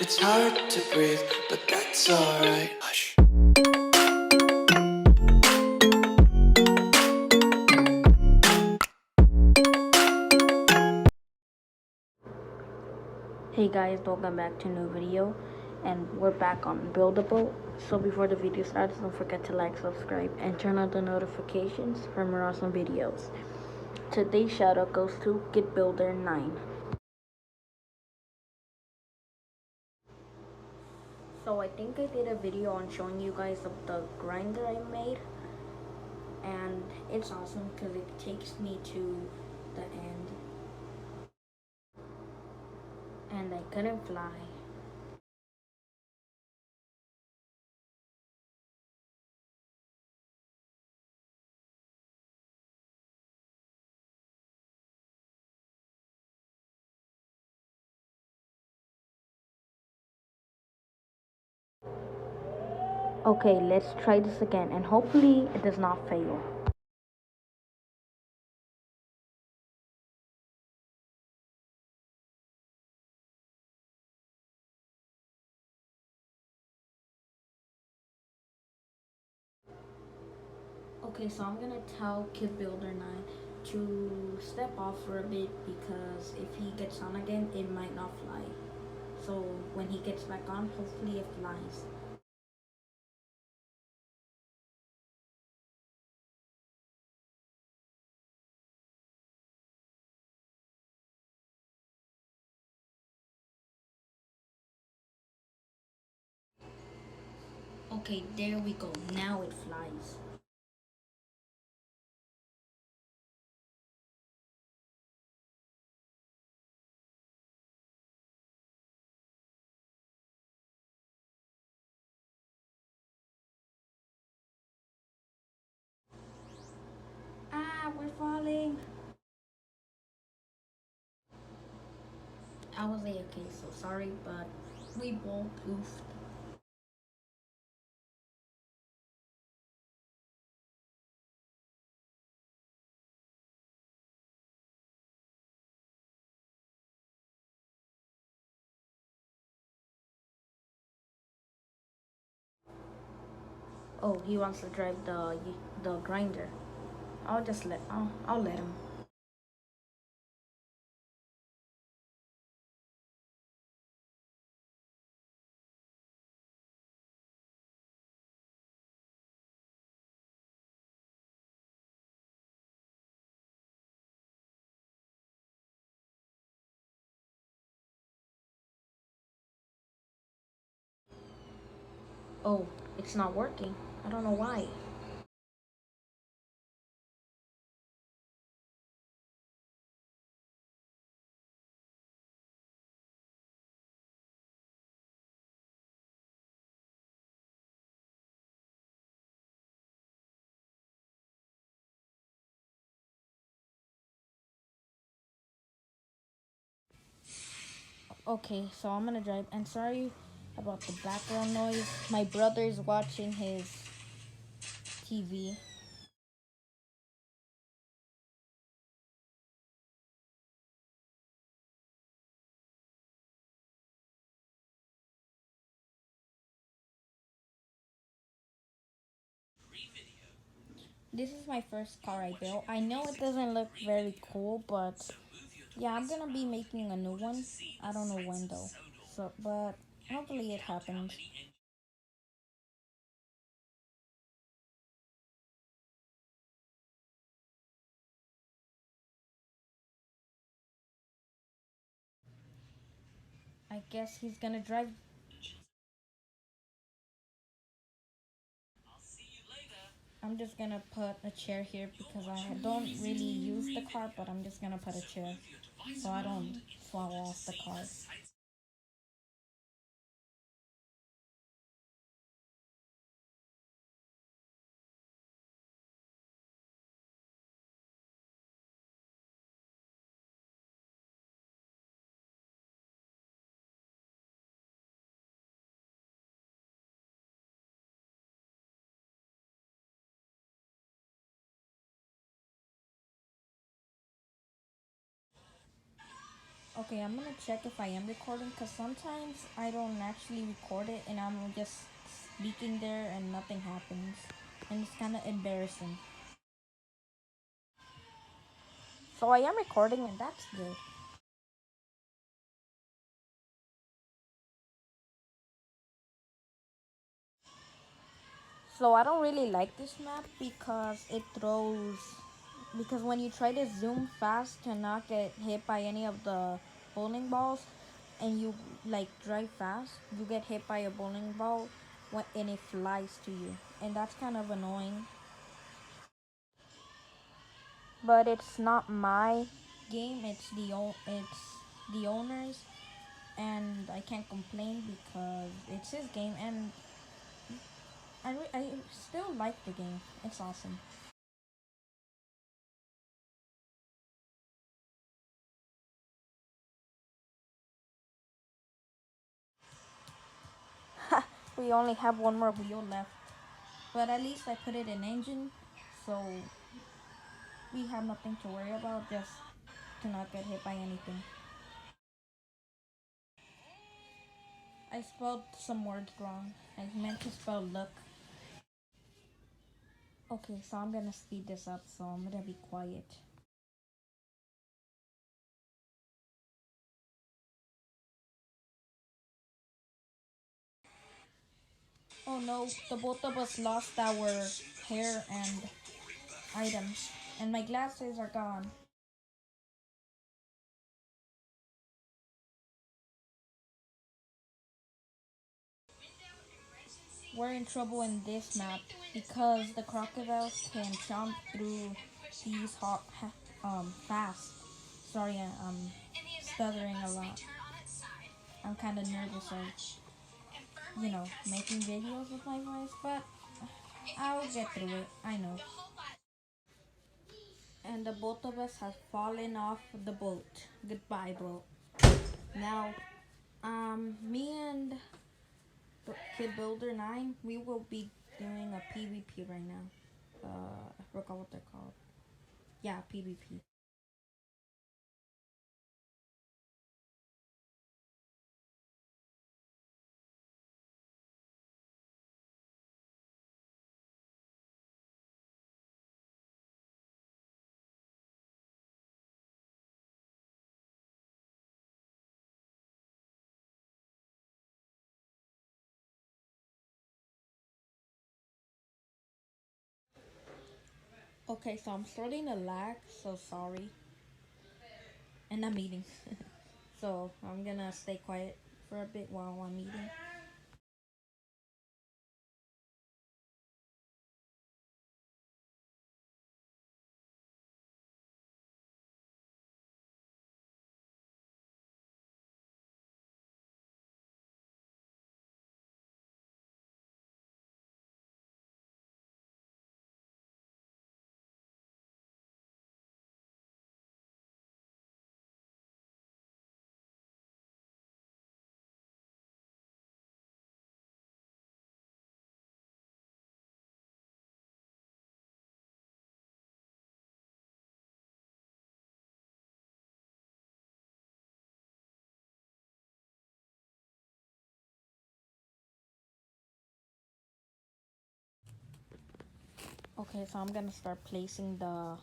It's hard to breathe, but that's alright. Hush. Hey guys, welcome back to a new video, and we're back on Buildable. So before the video starts, don't forget to like, subscribe, and turn on the notifications for more awesome videos. Today's shout out goes to kidbuilder9. So I think I did a video on showing you guys of the grinder I made, and it's awesome because it takes me to the end, and I couldn't fly. Okay, let's try this again, and hopefully it does not fail. Okay, so I'm gonna tell kidbuilder9 to step off for a bit because if he gets on again, it might not fly. So when he gets back on, hopefully it flies. Okay, there we go. Now it flies. Ah, we're falling. I was A-okay, so sorry, but we both oofed. Oh, he wants to drive the grinder. I'll let him. Oh, it's not working. I don't know why. Okay, so I'm gonna drive, and sorry about the background noise. My brother's watching his TV. This is my first car I built. I know it doesn't look very cool, but yeah, I'm gonna be making a new one. I don't know when though. So, but hopefully it happens. I guess he's gonna drive. I'm just gonna put a chair here because I don't really use the car, but I'm just gonna put a chair so I don't fall off the car. Okay, I'm gonna check if I am recording because sometimes I don't actually record it and I'm just speaking there and nothing happens. And it's kind of embarrassing. So I am recording and that's good. So I don't really like this map because it throws, because when you try to zoom fast to not get hit by any of the bowling balls and you like drive fast, you get hit by a bowling ball and it flies to you, and that's kind of annoying. But it's not my game, it's the owner's, and I can't complain because it's his game, and I still like the game. It's awesome. We only have one more wheel left, but at least I put it in engine, so we have nothing to worry about, just to not get hit by anything. I spelled some words wrong. I meant to spell look. Okay, so I'm gonna speed this up, so I'm gonna be quiet. Oh no, the both of us lost our hair and items, and my glasses are gone. We're in trouble in this map because the crocodiles can jump through these fast. Sorry, I'm stuttering a lot. I'm kind of nervous of, making videos with my voice, but I'll get through it. I know. And the both of us have fallen off the boat. Goodbye, boat. Now, me and kidbuilder9, we will be doing a PvP right now. I forgot what they're called. Yeah, PvP. Okay, so I'm starting to lag, so sorry. And I'm eating. So I'm gonna stay quiet for a bit while I'm eating. Okay, so I'm gonna start placing the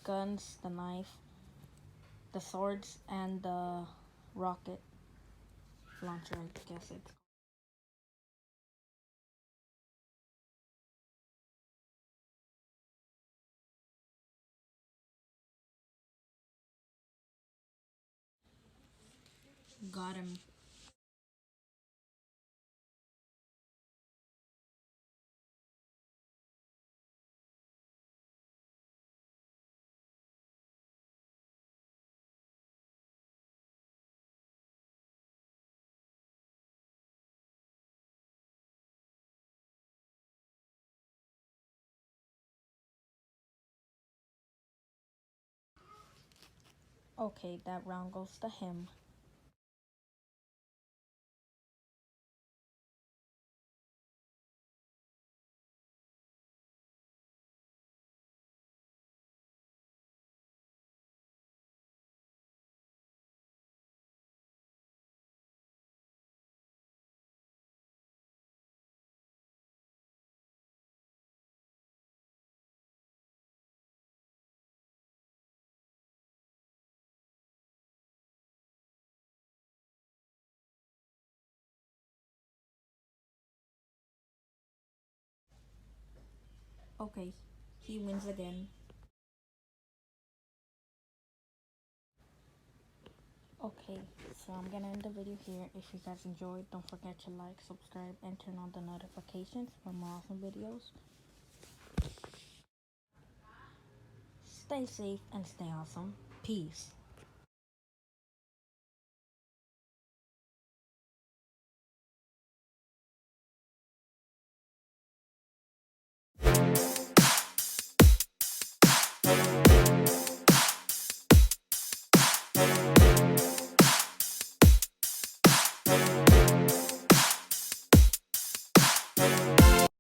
guns, the knife, the swords, and the rocket launcher, I guess it's. Got him. Okay, that round goes to him. Okay, he wins again. Okay, so I'm gonna end the video here. If you guys enjoyed, don't forget to like, subscribe, and turn on the notifications for more awesome videos. Stay safe and stay awesome. Peace.